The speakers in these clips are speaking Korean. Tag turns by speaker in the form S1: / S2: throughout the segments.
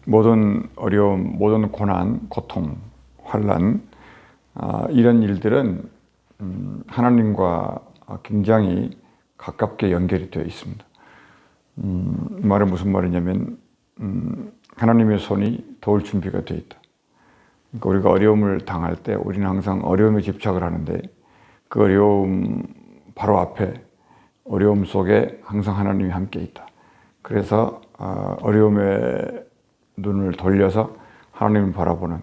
S1: 모든 어려움, 모든 고난, 고통, 환난, 이런 일들은 하나님과 굉장히 가깝게 연결이 되어 있습니다. 이 말은 무슨 말이냐면 하나님의 손이 도울 준비가 되어 있다. 그러니까 우리가 어려움을 당할 때 우리는 항상 어려움에 집착을 하는데 그 어려움 바로 앞에 어려움 속에 항상 하나님이 함께 있다. 그래서 어려움의 눈을 돌려서 하나님을 바라보는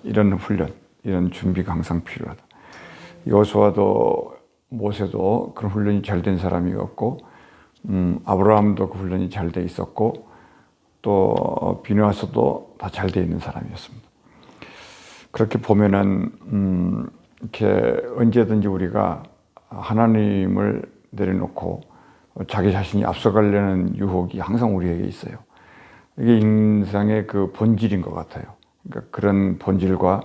S1: 이런 훈련, 이런 준비가 항상 필요하다. 여호수아도 모세도 그런 훈련이 잘 된 사람이었고 아브라함도 그 훈련이 잘 돼 있었고 또 비느하스도 다 잘 돼 있는 사람이었습니다. 그렇게 보면은 이렇게 언제든지 우리가 하나님을 내려놓고 자기 자신이 앞서가려는 유혹이 항상 우리에게 있어요. 이게 인생의 그 본질인 것 같아요. 그러니까 그런 본질과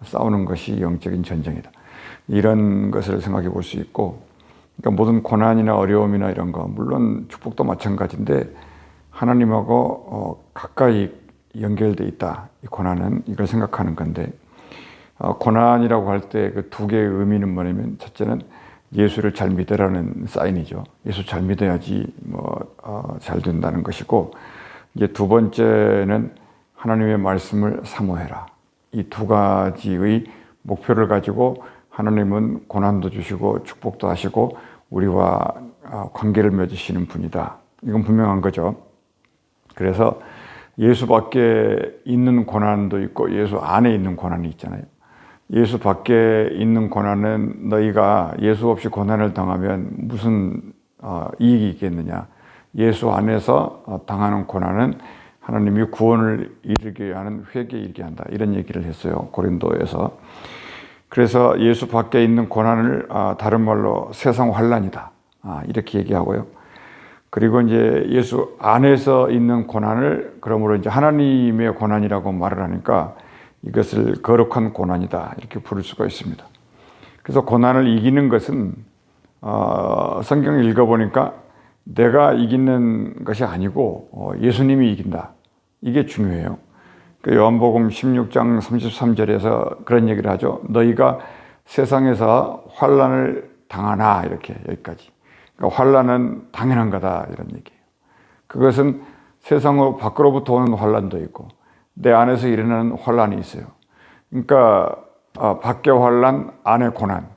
S1: 싸우는 것이 영적인 전쟁이다. 이런 것을 생각해 볼 수 있고, 그러니까 모든 고난이나 어려움이나 이런 거, 물론 축복도 마찬가지인데 하나님하고 가까이 연결돼 있다. 이 고난은 이걸 생각하는 건데, 고난이라고 할 때 그 두 개의 의미는 뭐냐면, 첫째는 예수를 잘 믿으라는 사인이죠. 예수 잘 믿어야지 잘 된다는 것이고, 이제 두 번째는 하나님의 말씀을 사모해라. 이 두 가지의 목표를 가지고 하나님은 고난도 주시고 축복도 하시고 우리와 관계를 맺으시는 분이다. 이건 분명한 거죠. 그래서 예수 밖에 있는 고난도 있고 예수 안에 있는 고난이 있잖아요. 예수 밖에 있는 고난은 너희가 예수 없이 고난을 당하면 무슨 이익이 있겠느냐. 예수 안에서 당하는 고난은 하나님이 구원을 이르게 하는 회개에 이르게 한다. 이런 얘기를 했어요. 고린도에서. 그래서 예수 밖에 있는 고난을 다른 말로 세상 환난이다. 이렇게 얘기하고요. 그리고 이제 예수 안에서 있는 고난을 그러므로 이제 하나님의 고난이라고 말을 하니까 이것을 거룩한 고난이다. 이렇게 부를 수가 있습니다. 그래서 고난을 이기는 것은 성경을 읽어보니까 내가 이기는 것이 아니고 예수님이 이긴다. 이게 중요해요. 요한복음 16장 33절에서 그런 얘기를 하죠. 너희가 세상에서 환난을 당하나 이렇게 여기까지. 그러니까 환난은 당연한 거다 이런 얘기예요. 그것은 세상 밖으로부터 오는 환난도 있고 내 안에서 일어나는 환난이 있어요. 그러니까 밖의 환난, 안의 고난.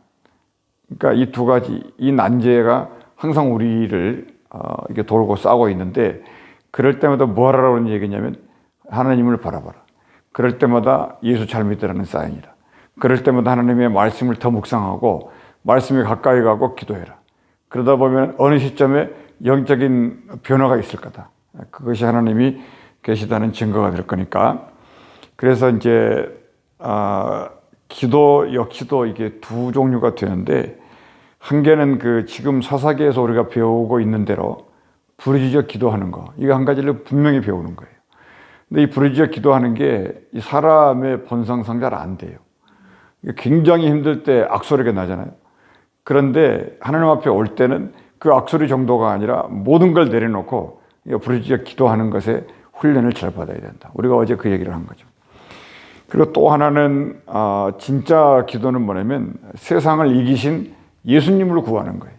S1: 그러니까 이 두 가지, 이 난제가 항상 우리를 이렇게 돌고 싸고 있는데 그럴 때마다 뭐 하라는 얘기냐면 하나님을 바라봐라. 그럴 때마다 예수 잘 믿으라는 사인이다. 그럴 때마다 하나님의 말씀을 더 묵상하고 말씀에 가까이 가고 기도해라. 그러다 보면 어느 시점에 영적인 변화가 있을 거다. 그것이 하나님이 계시다는 증거가 될 거니까. 그래서 이제 기도 역시도 이게 두 종류가 되는데 한 개는 그 지금 사사기에서 우리가 배우고 있는 대로 부르짖어 기도하는 거. 이거 한 가지를 분명히 배우는 거예요. 근데 이 부르짖어 기도하는 게 이 사람의 본성상 잘 안 돼요. 굉장히 힘들 때 악소리가 나잖아요. 그런데 하나님 앞에 올 때는 그 악소리 정도가 아니라 모든 걸 내려놓고 부르짖어 기도하는 것에 훈련을 잘 받아야 된다. 우리가 어제 그 얘기를 한 거죠. 그리고 또 하나는 진짜 기도는 뭐냐면 세상을 이기신 예수님을 구하는 거예요.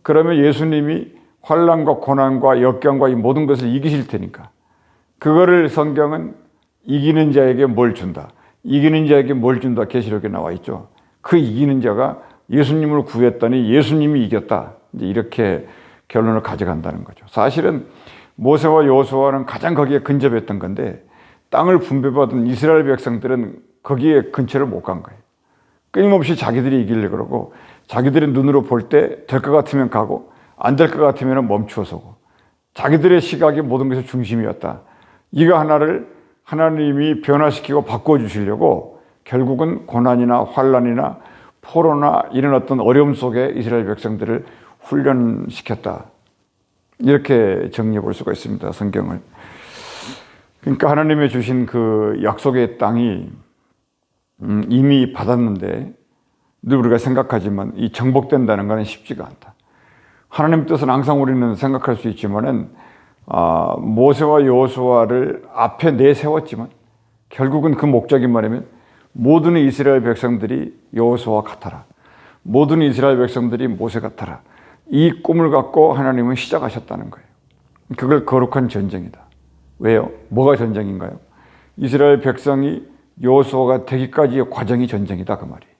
S1: 그러면 예수님이 환난과 고난과 역경과 이 모든 것을 이기실 테니까 그거를 성경은 이기는 자에게 뭘 준다. 이기는 자에게 뭘 준다. 계시록에 나와 있죠. 그 이기는 자가 예수님을 구했더니 예수님이 이겼다. 이제 이렇게 결론을 가져간다는 거죠. 사실은 모세와 여호수아는 가장 거기에 근접했던 건데 땅을 분배받은 이스라엘 백성들은 거기에 근처를 못 간 거예요. 끊임없이 자기들이 이기려고 그러고 자기들의 눈으로 볼 때 될 것 같으면 가고 안 될 것 같으면 멈추어 서고 자기들의 시각이 모든 것의 중심이었다. 이거 하나를 하나님이 변화시키고 바꿔주시려고 결국은 고난이나 환난이나 포로나 이런 어떤 어려움 속에 이스라엘 백성들을 훈련시켰다. 이렇게 정리해 볼 수가 있습니다. 성경을. 그러니까 하나님이 주신 그 약속의 땅이 이미 받았는데 늘 우리가 생각하지만 이 정복된다는 것은 쉽지가 않다. 하나님 뜻은 항상 우리는 생각할 수 있지만은 모세와 여호수아를 앞에 내세웠지만 결국은 그 목적이 뭐냐면 모든 이스라엘 백성들이 여호수아와 같아라. 모든 이스라엘 백성들이 모세 같아라. 이 꿈을 갖고 하나님은 시작하셨다는 거예요. 그걸 거룩한 전쟁이다. 왜요? 뭐가 전쟁인가요? 이스라엘 백성이 여호수아가 되기까지의 과정이 전쟁이다 그 말이에요.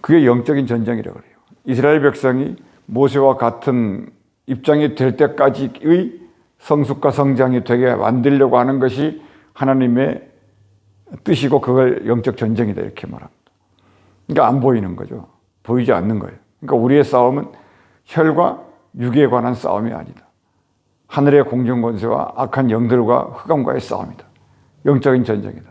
S1: 그게 영적인 전쟁이라고 그래요. 이스라엘 백성이 모세와 같은 입장이 될 때까지의 성숙과 성장이 되게 만들려고 하는 것이 하나님의 뜻이고 그걸 영적 전쟁이다 이렇게 말합니다. 그러니까 안 보이는 거죠. 보이지 않는 거예요. 그러니까 우리의 싸움은 혈과 육에 관한 싸움이 아니다. 하늘의 공중권세와 악한 영들과 흑암과의 싸움이다. 영적인 전쟁이다.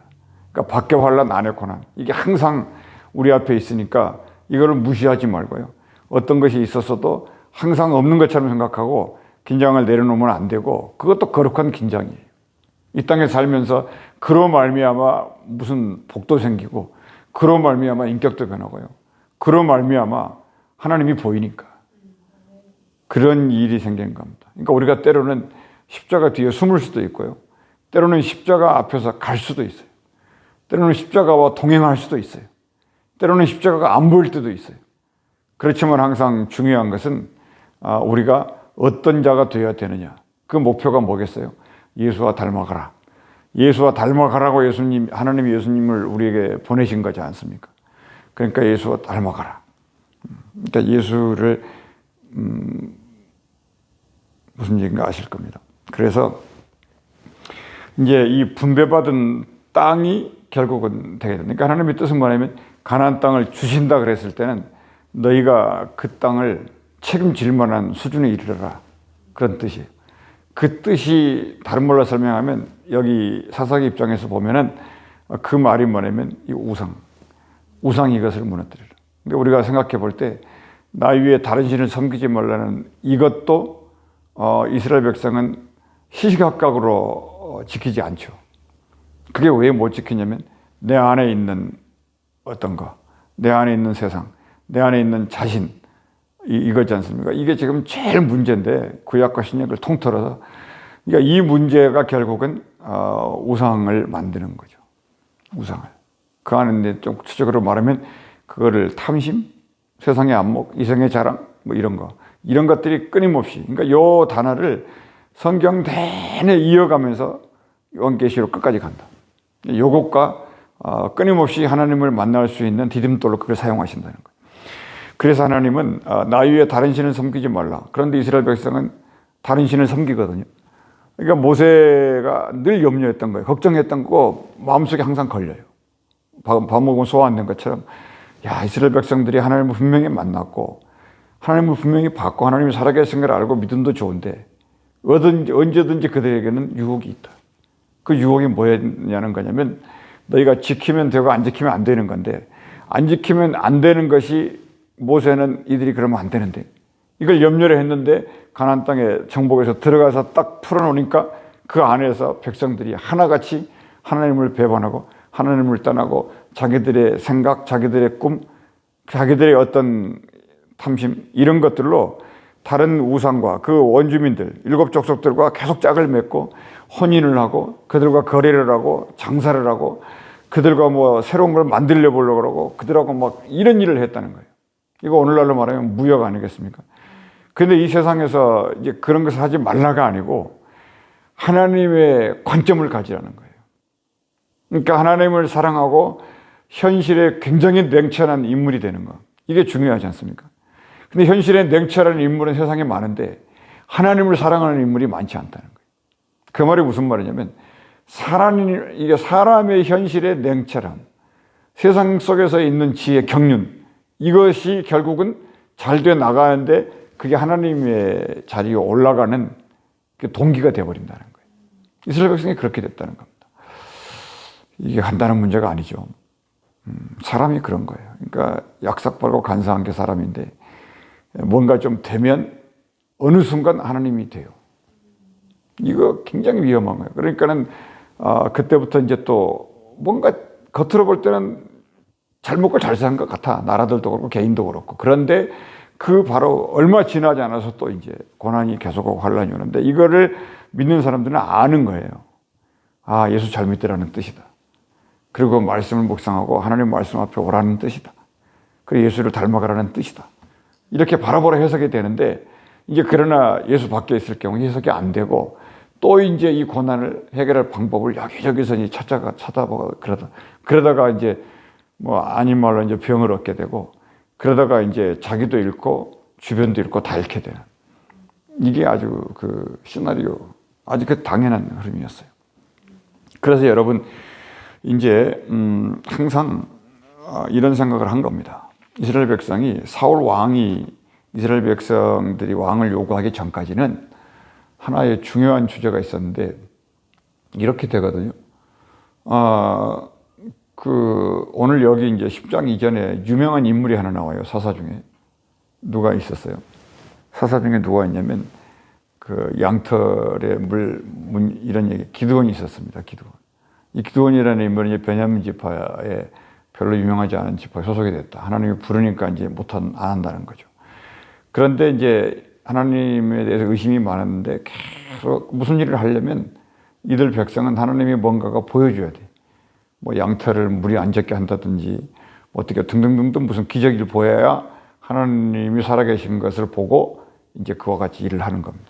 S1: 그러니까 밖의 환난 안의 고난 이게 항상 우리 앞에 있으니까 이거를 무시하지 말고요. 어떤 것이 있었어도 항상 없는 것처럼 생각하고 긴장을 내려놓으면 안 되고 그것도 거룩한 긴장이에요. 이 땅에 살면서 그로 말미암아 무슨 복도 생기고 그로 말미암아 인격도 변하고요. 그로 말미암아 하나님이 보이니까 그런 일이 생기는 겁니다. 그러니까 우리가 때로는 십자가 뒤에 숨을 수도 있고요. 때로는 십자가 앞에서 갈 수도 있어요. 때로는 십자가와 동행할 수도 있어요. 때로는 십자가가 안 보일 때도 있어요. 그렇지만 항상 중요한 것은 우리가 어떤 자가 되어야 되느냐. 그 목표가 뭐겠어요? 예수와 닮아가라. 예수와 닮아가라고 하나님이 예수님을 우리에게 보내신 거지 않습니까? 그러니까 예수와 닮아가라. 그러니까 예수를 무슨 얘기인가 아실 겁니다. 그래서 이제 이 분배받은 땅이 결국은 되게 됩니다. 그러니까 하나님의 뜻은 뭐냐면 가나안 땅을 주신다 그랬을 때는 너희가 그 땅을 책임질 만한 수준에 이르러라. 그런 뜻이에요. 그 뜻이 다른 말로 설명하면 여기 사사기 입장에서 보면은 그 말이 뭐냐면 이 우상이 이것을 무너뜨리라. 그러니까 우리가 생각해 볼 때 나 위에 다른 신을 섬기지 말라는 이것도 이스라엘 백성은 시시각각으로 지키지 않죠. 그게 왜 못 지키냐면 내 안에 있는 어떤 거, 내 안에 있는 세상, 내 안에 있는 자신 이거지 않습니까? 이게 지금 제일 문제인데 구약과 신약을 통틀어서 그러니까 이 문제가 결국은 우상을 만드는 거죠. 우상을. 그 안에 좀 구체적으로 말하면 그거를 탐심, 세상의 안목, 이성의 자랑 뭐 이런 거. 이런 것들이 끊임없이 그러니까 요 단어를 성경 내내 이어가면서 요한계시록 끝까지 간다. 요것과 끊임없이 하나님을 만날 수 있는 디딤돌로 그걸 사용하신다는 거예요. 그래서 하나님은 나 위에 다른 신을 섬기지 말라. 그런데 이스라엘 백성은 다른 신을 섬기거든요. 그러니까 모세가 늘 염려했던 거예요. 걱정했던 거 마음속에 항상 걸려요. 밥 먹으면 소화 안 된 것처럼 야 이스라엘 백성들이 하나님을 분명히 만났고 하나님을 분명히 받고 하나님이 살아계신 걸 알고 믿음도 좋은데 언제든지 그들에게는 유혹이 있다. 그 유혹이 뭐였냐는 거냐면 너희가 지키면 되고 안 지키면 안 되는 건데 안 지키면 안 되는 것이 모세는 이들이 그러면 안 되는데 이걸 염려를 했는데 가나안 땅에 정복해서 들어가서 딱 풀어놓으니까 그 안에서 백성들이 하나같이 하나님을 배반하고 하나님을 떠나고 자기들의 생각, 자기들의 꿈, 자기들의 어떤 탐심 이런 것들로 다른 우상과 그 원주민들, 일곱 족속들과 계속 짝을 맺고 혼인을 하고 그들과 거래를 하고 장사를 하고 그들과 뭐 새로운 걸 만들려 보려고 그러고 그들하고 막 이런 일을 했다는 거예요. 이거 오늘날로 말하면 무역 아니겠습니까? 근데 이 세상에서 이제 그런 것을 하지 말라가 아니고 하나님의 관점을 가지라는 거예요. 그러니까 하나님을 사랑하고 현실에 굉장히 냉철한 인물이 되는 거. 이게 중요하지 않습니까? 근데 현실에 냉철한 인물은 세상에 많은데 하나님을 사랑하는 인물이 많지 않다는 거예요. 그 말이 무슨 말이냐면 이게 사람의 현실의 냉철함, 세상 속에서 있는 지혜, 경륜 이것이 결국은 잘 돼 나가는데 그게 하나님의 자리에 올라가는 동기가 되어버린다는 거예요. 이스라엘 백성이 그렇게 됐다는 겁니다. 이게 간단한 문제가 아니죠. 사람이 그런 거예요. 그러니까 약삭빠르고 간사한 게 사람인데 뭔가 좀 되면 어느 순간 하나님이 돼요. 이거 굉장히 위험한 거예요. 그러니까는 그때부터 이제 또 뭔가 겉으로 볼 때는 잘 먹고 잘 사는 것 같아. 나라들도 그렇고 개인도 그렇고. 그런데 그 바로 얼마 지나지 않아서 또 이제 고난이 계속하고 환란이 오는데 이거를 믿는 사람들은 아는 거예요. 아, 예수 잘 믿으라는 뜻이다. 그리고 말씀을 묵상하고 하나님 말씀 앞에 오라는 뜻이다. 그리고 예수를 닮아가라는 뜻이다. 이렇게 바로바로 해석이 되는데 이제 그러나 예수 밖에 있을 경우 해석이 안 되고 또 이제 이 고난을 해결할 방법을 여기저기서 이제 찾아보고 그러다가 이제 뭐 아닌 말로 이제 병을 얻게 되고 그러다가 이제 자기도 잃고 주변도 잃고 다 잃게 되는 이게 아주 그 시나리오 아주 그 당연한 흐름이었어요. 그래서 여러분 이제 항상 이런 생각을 한 겁니다. 이스라엘 백성이 사울 왕이 이스라엘 백성들이 왕을 요구하기 전까지는 하나의 중요한 주제가 있었는데 이렇게 되거든요. 오늘 여기 이제 10장 이전에 유명한 인물이 하나 나와요. 사사 중에 누가 있었어요? 사사 중에 누가 있냐면 그 양털의 이런 얘기 기드온이 있었습니다. 기드온. 이 기드온이라는 인물은 이제 베냐민 지파에 별로 유명하지 않은 지파에 소속이 됐다. 하나님이 부르니까 이제 안 한다는 거죠. 그런데 이제 하나님에 대해서 의심이 많았는데 계속 무슨 일을 하려면 이들 백성은 하나님이 뭔가가 보여줘야 돼. 뭐 양털을 물이 안 젖게 한다든지 어떻게 등등등등 무슨 기적을 보여야 하나님이 살아계신 것을 보고 이제 그와 같이 일을 하는 겁니다.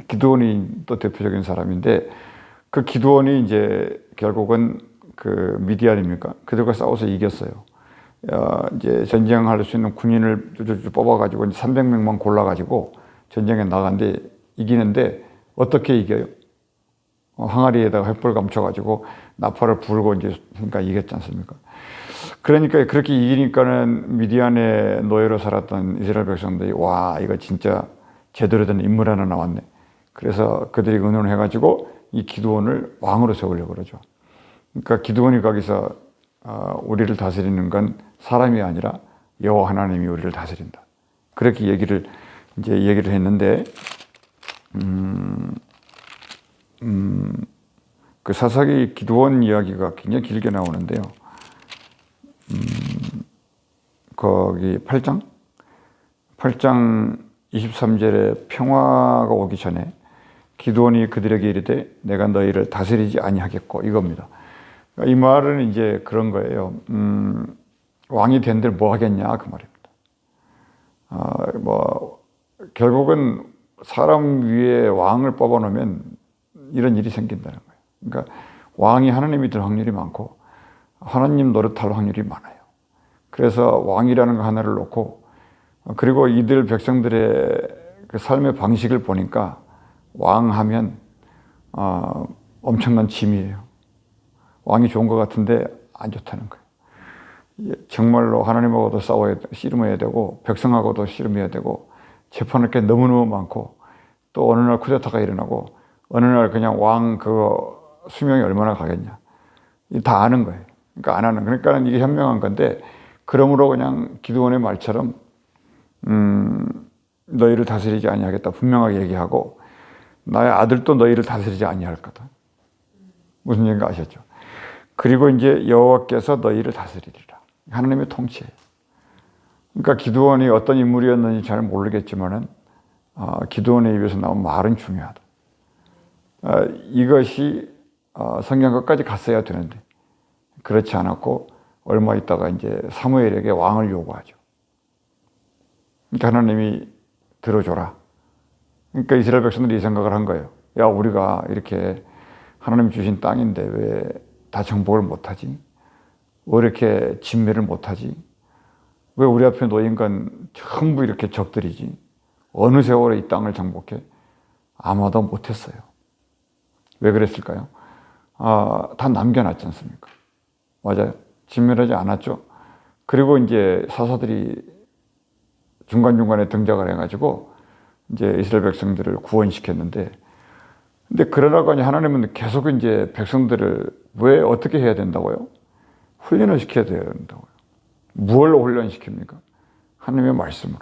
S1: 기드온이 또 대표적인 사람인데 그 기드온이 이제 결국은 그 미디안입니까? 그들과 싸워서 이겼어요. 이제 전쟁할 수 있는 군인을 뽑아가지고 300명만 골라가지고 전쟁에 나갔는데 이기는데 어떻게 이겨요? 항아리에다가 횃불 감춰가지고 나팔을 불고 이제 그러니까 이겼지 않습니까? 그러니까 그렇게 이기니까는 미디안의 노예로 살았던 이스라엘 백성들이 와 이거 진짜 제대로 된 인물 하나 나왔네. 그래서 그들이 의논을 해가지고 이 기드온을 왕으로 세우려고 그러죠. 그러니까 기드온이 거기서 우리를 다스리는 건 사람이 아니라 여호와 하나님이 우리를 다스린다. 그렇게 얘기를 했는데 그 사사기 기드온 이야기가 굉장히 길게 나오는데요. 거기 8장 23절에 평화가 오기 전에 기드온이 그들에게 이르되 내가 너희를 다스리지 아니하겠고 이겁니다. 이 말은 이제 그런 거예요. 왕이 된들 뭐 하겠냐 그 말입니다. 결국은 사람 위에 왕을 뽑아놓으면 이런 일이 생긴다는 거예요. 그러니까 왕이 하나님이 될 확률이 많고 하나님 노릇할 확률이 많아요. 그래서 왕이라는 거 하나를 놓고 그리고 이들 백성들의 그 삶의 방식을 보니까 왕하면 엄청난 짐이에요. 왕이 좋은 것 같은데 안 좋다는 거예요. 정말로 하나님하고도 씨름해야 되고 백성하고도 씨름해야 되고 재판할 게 너무너무 많고 또 어느 날 쿠데타가 일어나고 어느 날 그냥 왕 수명이 얼마나 가겠냐. 다 아는 거예요. 그러니까 안 하는. 그러니까 이게 현명한 건데 그러므로 그냥 기드온의 말처럼 너희를 다스리지 아니하겠다 분명하게 얘기하고 나의 아들도 너희를 다스리지 아니할 거다. 무슨 얘기인가 아셨죠? 그리고 이제 여호와께서 너희를 다스리리라. 하나님의 통치예요. 그러니까 기드온이 어떤 인물이었는지 잘 모르겠지만은 기드온의 입에서 나온 말은 중요하다. 이것이 성경 끝까지 갔어야 되는데 그렇지 않았고 얼마 있다가 이제 사무엘에게 왕을 요구하죠. 그러니까 하나님이 들어줘라. 그러니까 이스라엘 백성들이 이 생각을 한 거예요. 야, 우리가 이렇게 하나님 주신 땅인데 왜 다 정복을 못하지? 왜 이렇게 진멸을 못하지? 왜 우리 앞에 놓인 건 전부 이렇게 적들이지? 어느 세월에 이 땅을 정복해? 아마도 못했어요. 왜 그랬을까요? 다 남겨놨지 않습니까? 맞아요. 진멸하지 않았죠. 그리고 이제 사사들이 중간중간에 등장을 해가지고 이제 이스라엘 백성들을 구원시켰는데 근데 그러다가 하나님은 계속 이제 백성들을 왜 어떻게 해야 된다고요? 훈련을 시켜야 된다고요. 무엇로 훈련시킵니까? 하나님의 말씀으로.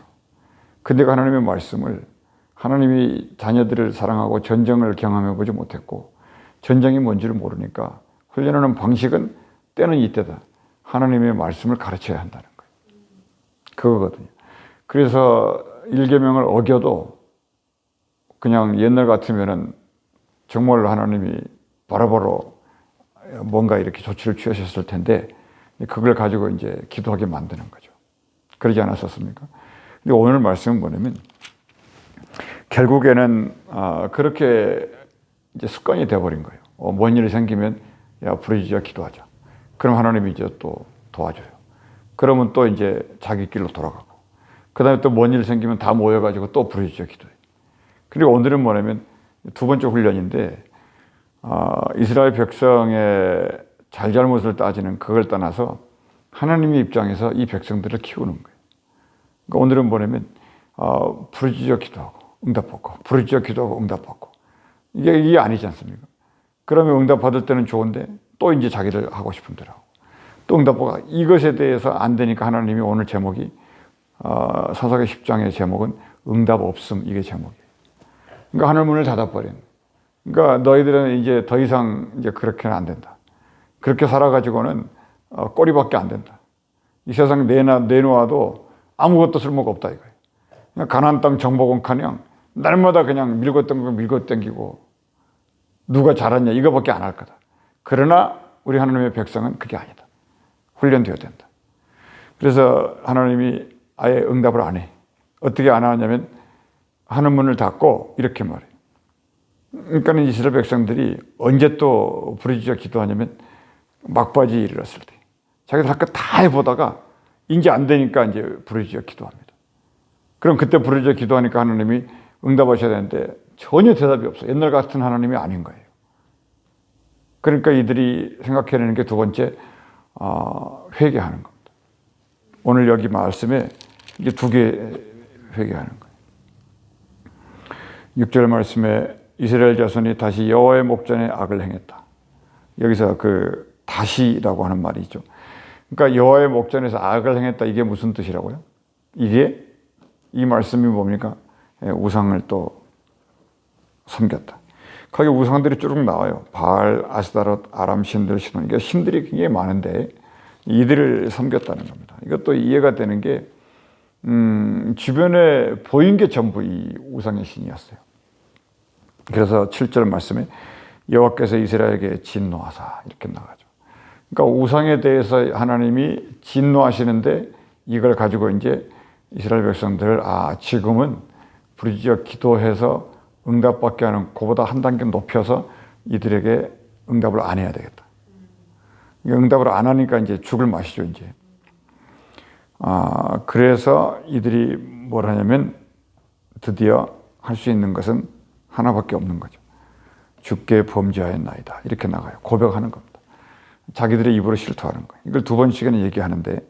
S1: 근데 그 하나님의 말씀을 하나님이 자녀들을 사랑하고 전쟁을 경험해보지 못했고 전쟁이 뭔지를 모르니까 훈련하는 방식은 때는 이때다. 하나님의 말씀을 가르쳐야 한다는 거예요. 그거거든요. 그래서 일계명을 어겨도 그냥 옛날 같으면은 정말로 하나님이 바로바로 뭔가 이렇게 조치를 취하셨을 텐데 그걸 가지고 이제 기도하게 만드는 거죠. 그러지 않았었습니까? 근데 오늘 말씀은 뭐냐면 결국에는 그렇게 이제 습관이 되어버린 거예요. 뭔 일이 생기면 야 부르짖어 기도하자. 그럼 하나님이 이제 또 도와줘요. 그러면 또 이제 자기 길로 돌아가고 그 다음에 또 뭔 일 생기면 다 모여가지고 또 부르짖어 기도해. 그리고 오늘은 뭐냐면 두 번째 훈련인데 이스라엘 백성의 잘잘못을 따지는 그걸 떠나서 하나님의 입장에서 이 백성들을 키우는 거예요. 그러니까 오늘은 뭐냐면 부르짖어 기도하고 응답받고 부르짖어 기도하고 응답받고 이게 아니지 않습니까? 그러면 응답받을 때는 좋은데 또 이제 자기들 하고 싶은 대로 하고 또 응답받고 이것에 대해서 안 되니까 하나님이 오늘 제목이 사사기 10장의 제목은 응답 없음 이게 제목이에요. 그러니까 하늘 문을 닫아버린. 그러니까 너희들은 이제 더 이상 이제 그렇게는 안 된다. 그렇게 살아가지고는 꼬리밖에 안 된다. 이 세상 내놓아도 아무것도 쓸모가 없다 이거예요. 그냥 가나안 땅 정복은커녕 날마다 그냥 밀고 땡기고 누가 잘하냐 이거밖에 안 할 거다. 그러나 우리 하나님의 백성은 그게 아니다. 훈련되어야 된다. 그래서 하나님이 아예 응답을 안 해. 어떻게 안 하냐면 하늘 문을 닫고 이렇게 말해요. 그러니까 이스라엘 백성들이 언제 또 부르짖어 기도하냐면 막바지에 이르렀을 때 자기들 할 거 다 해보다가 이제 안 되니까 이제 부르짖어 기도합니다. 그럼 그때 부르짖어 기도하니까 하나님이 응답하셔야 되는데 전혀 대답이 없어요. 옛날 같은 하나님이 아닌 거예요. 그러니까 이들이 생각해내는 게 두 번째 회개하는 겁니다. 오늘 여기 말씀에 이게 두 개 회개하는 거예요. 6절 말씀에 이스라엘 자손이 다시 여호와의 목전에 악을 행했다. 여기서 그 다시라고 하는 말이 있죠. 그러니까 여호와의 목전에서 악을 행했다. 이게 무슨 뜻이라고요? 이게 이 말씀이 뭡니까? 우상을 또 섬겼다. 거기 우상들이 쭉 나와요. 바알, 아스다롯, 아람 신들, 시돈. 이게 신들이 굉장히 많은데 이들을 섬겼다는 겁니다. 이것도 이해가 되는 게 주변에 보인 게 전부 이 우상의 신이었어요. 그래서 7절 말씀에 여호와께서 이스라엘에게 진노하사 이렇게 나가죠. 그러니까 우상에 대해서 하나님이 진노하시는데 이걸 가지고 이제 이스라엘 백성들을 지금은 부르짖어 기도해서 응답받게 하는 그보다 한 단계 높여서 이들에게 응답을 안 해야 되겠다. 응답을 안 하니까 이제 죽을 맛이죠, 이제. 그래서 이들이 뭘 하냐면 드디어 할 수 있는 것은 하나밖에 없는 거죠. 주께 범죄하였나이다. 이렇게 나가요. 고백하는 겁니다. 자기들의 입으로 실토하는 거예요. 이걸 두 번씩은 얘기하는데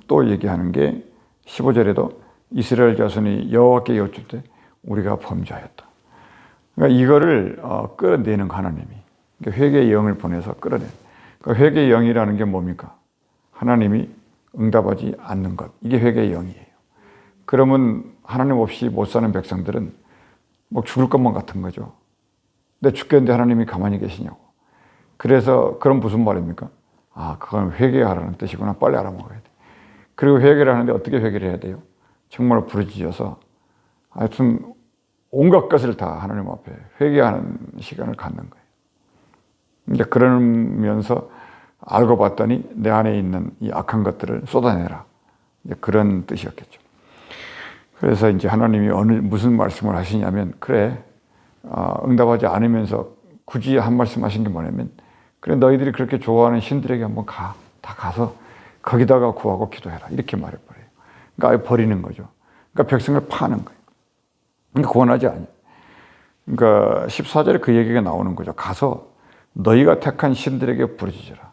S1: 또 얘기하는 게 15절에도 이스라엘 자손이 여호와께 여쭐 때 우리가 범죄하였다. 그러니까 이거를 끌어내는 하나님이 그러니까 회개의 영을 보내서 끌어내는. 그러니까 회개의 영이라는 게 뭡니까? 하나님이 응답하지 않는 것. 이게 회개의 영이에요. 그러면 하나님 없이 못 사는 백성들은 뭐 죽을 것만 같은 거죠. 근데 죽겠는데 하나님이 가만히 계시냐고. 그래서 그럼 무슨 말입니까? 그건 회개하라는 뜻이구나. 빨리 알아먹어야 돼. 그리고 회개를 하는데 어떻게 회개를 해야 돼요? 정말 부르짖어서 하여튼 온갖 것을 다 하나님 앞에 회개하는 시간을 갖는 거예요. 이제 그러면서 알고 봤더니 내 안에 있는 이 악한 것들을 쏟아내라. 이제 그런 뜻이었겠죠. 그래서 이제 하나님이 무슨 말씀을 하시냐면 그래 응답하지 않으면서 굳이 한 말씀 하신 게 뭐냐면 그래 너희들이 그렇게 좋아하는 신들에게 한번 다 가서 거기다가 구하고 기도해라. 이렇게 말해버려요. 그러니까 아예 버리는 거죠. 그러니까 백성을 파는 거예요. 그러니까 구원하지 않아요. 그러니까 14절에 그 얘기가 나오는 거죠. 가서 너희가 택한 신들에게 부르짖어라.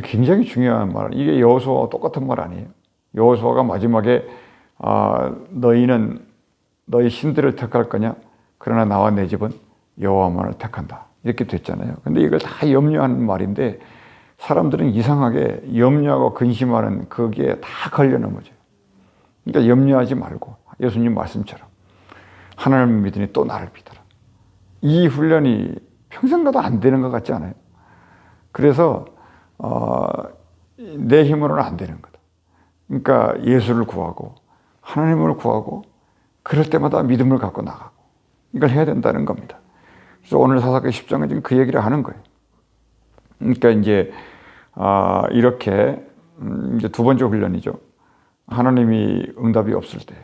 S1: 굉장히 중요한 말. 이게 여호수아와 똑같은 말 아니에요. 여호수아가 마지막에 너희는 너희 신들을 택할 거냐? 그러나 나와 내 집은 여호와만을 택한다. 이렇게 됐잖아요. 근데 이걸 다 염려하는 말인데 사람들은 이상하게 염려하고 근심하는 거기에 다 걸려 넘어져요. 그러니까 염려하지 말고 예수님 말씀처럼 하나님을 믿으니 또 나를 믿어라. 이 훈련이 평생 가도 안 되는 것 같지 않아요? 그래서 내 힘으로는 안 되는 거다. 그러니까 예수를 구하고 하나님을 구하고 그럴 때마다 믿음을 갖고 나가고 이걸 해야 된다는 겁니다. 그래서 오늘 사사기 10장은 지금 그 얘기를 하는 거예요. 그러니까 이제 이렇게 이제 두 번째 훈련이죠. 하나님이 응답이 없을 때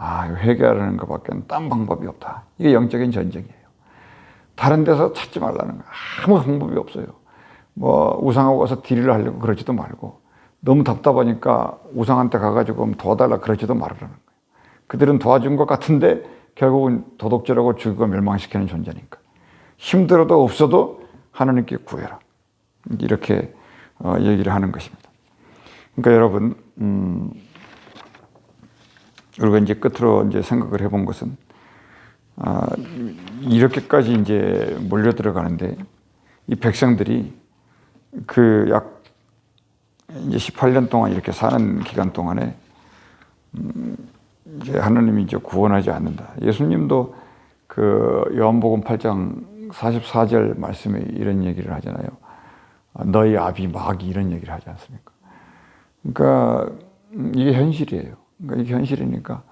S1: 회개하는 것밖에 딴 방법이 없다. 이게 영적인 전쟁이에요. 다른 데서 찾지 말라는 거예요. 아무 방법이 없어요. 뭐 우상하고 가서 딜을 하려고 그러지도 말고 너무 답답하니까 우상한테 가가지고 도와달라 그러지도 말라는 거예요. 그들은 도와준 것 같은데 결국은 도둑질하고 죽이고 멸망시키는 존재니까 힘들어도 없어도 하나님께 구해라. 이렇게 얘기를 하는 것입니다. 그러니까 여러분 우리가 이제 끝으로 이제 생각을 해본 것은 이렇게까지 이제 몰려 들어가는데 이 백성들이 그 약 이제 18년 동안 이렇게 사는 기간 동안에 이제 하나님이 이제 구원하지 않는다. 예수님도 그 요한복음 8장 44절 말씀에 이런 얘기를 하잖아요. 너희 아비 마귀 이런 얘기를 하지 않습니까? 그러니까 이게 현실이에요. 그러니까 이게 현실이니까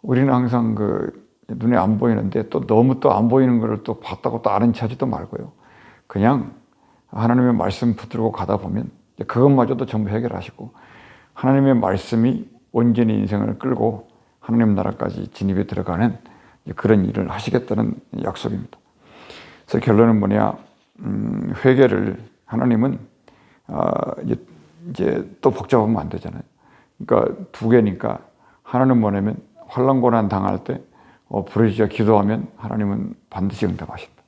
S1: 우리는 항상 그 눈에 안 보이는데 또 너무 또 안 보이는 거를 또 봤다고 또 아는 체 하지도 말고요. 그냥 하나님의 말씀 붙들고 가다 보면 그것마저도 전부 해결하시고 하나님의 말씀이 온전히 인생을 끌고 하나님 나라까지 진입에 들어가는 그런 일을 하시겠다는 약속입니다. 그래서 결론은 뭐냐? 회개를 하나님은 이제 또 복잡하면 안 되잖아요. 그러니까 두 개니까 하나는 뭐냐면 환난 고난 당할 때 부르짖어 기도하면 하나님은 반드시 응답하신다.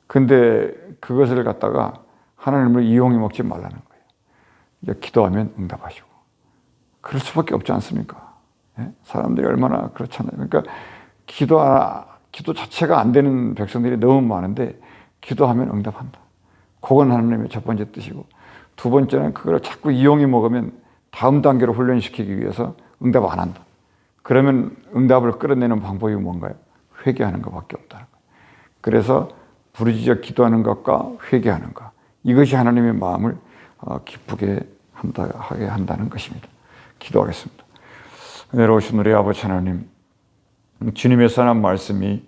S1: 근데 그것을 갖다가 하나님을 이용해 먹지 말라는 거예요. 이제 기도하면 응답하시고. 그럴 수밖에 없지 않습니까? 예? 사람들이 얼마나 그렇잖아요. 그러니까 기도 자체가 안 되는 백성들이 너무 많은데 기도하면 응답한다. 그건 하나님의 첫 번째 뜻이고 두 번째는 그걸 자꾸 이용해 먹으면 다음 단계로 훈련시키기 위해서 응답 안 한다. 그러면 응답을 끌어내는 방법이 뭔가요? 회개하는 것밖에 없다는 거예요. 그래서 부르짖어 기도하는 것과 회개하는 것. 이것이 하나님의 마음을 기쁘게 하게 한다는 것입니다. 기도하겠습니다. 은혜로우신 우리 아버지 하나님, 주님의 선한 말씀이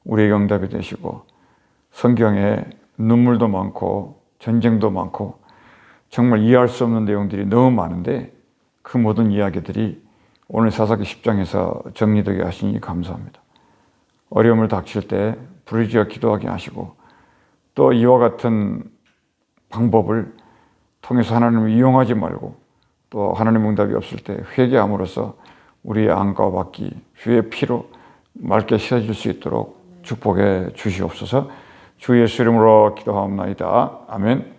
S1: 우리에게 응답이 되시고 성경에 눈물도 많고 전쟁도 많고 정말 이해할 수 없는 내용들이 너무 많은데 그 모든 이야기들이 오늘 사사기 10장에서 정리되게 하시니 감사합니다. 어려움을 닥칠 때 부르짖어 기도하게 하시고 또 이와 같은 방법을 통해서 하나님을 이용하지 말고 또 하나님 응답이 없을 때 회개함으로써 우리의 안과 밖이 주의 피로 맑게 씻어질 수 있도록 축복해 주시옵소서. 주 예수 이름으로 기도하옵나이다. 아멘.